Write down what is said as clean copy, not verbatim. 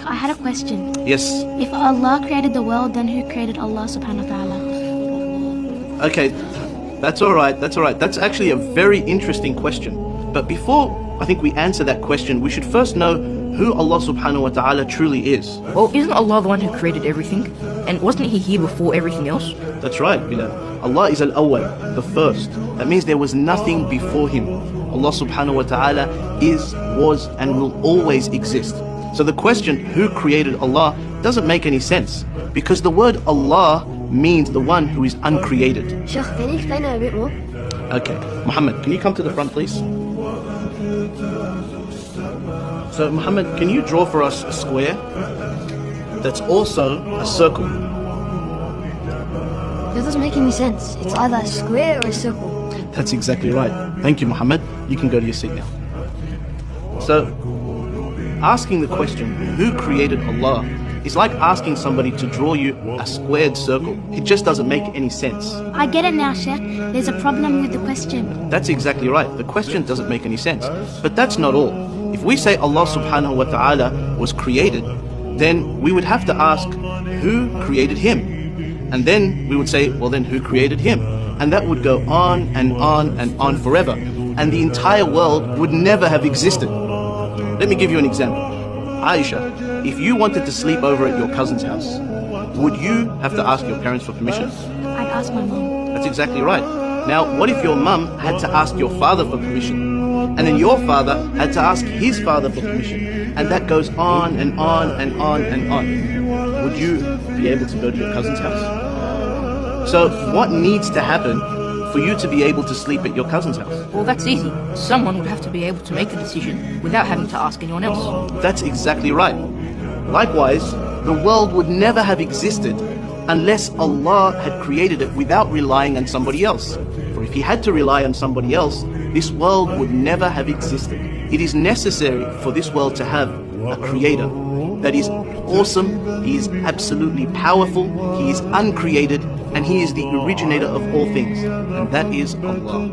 I had a question. Yes. If Allah created the world, then who created Allah subhanahu wa ta'ala? Okay, that's all right. That's actually a very interesting question. But before I think we answer that question, we should first know who Allah subhanahu wa ta'ala truly is. Well, isn't Allah the one who created everything? And wasn't He here before everything else? That's right, Bilal. Allah is al-awwal, the first. That means there was nothing before Him. Allah subhanahu wa ta'ala is, was, and will always exist. So the question, who created Allah, doesn't make any sense. Because the word Allah means the one who is uncreated. Sheikh, can you explain it a bit more? Okay, Muhammad, can you come to the front, please? So, Muhammad, can you draw for us a square that's also a circle? That doesn't make any sense. It's either a square or a circle. That's exactly right. Thank you, Muhammad. You can go to your seat now. So, asking the question, who created Allah, is like asking somebody to draw you a squared circle. It just doesn't make any sense. I get it now, Sheikh. There's a problem with the question. That's exactly right. The question doesn't make any sense. But that's not all. If we say Allah subhanahu wa ta'ala was created, then we would have to ask, who created Him? And then we would say, well then who created Him? And that would go on and on and on forever. And the entire world would never have existed. Let me give you an example. Aisha, if you wanted to sleep over at your cousin's house, would you have to ask your parents for permission? I'd ask my mom. That's exactly right. Now, what if your mum had to ask your father for permission? And then your father had to ask his father for permission? And that goes on and on and on and on. Would you be able to go to your cousin's house? So, what needs to happen for you to be able to sleep at your cousin's house? Well, that's easy. Someone would have to be able to make the decision without having to ask anyone else. That's exactly right. Likewise, the world would never have existed unless Allah had created it without relying on somebody else. For if He had to rely on somebody else, this world would never have existed. It is necessary for this world to have a creator that is awesome, He is absolutely powerful, He is uncreated, and He is the originator of all things, and that is Allah.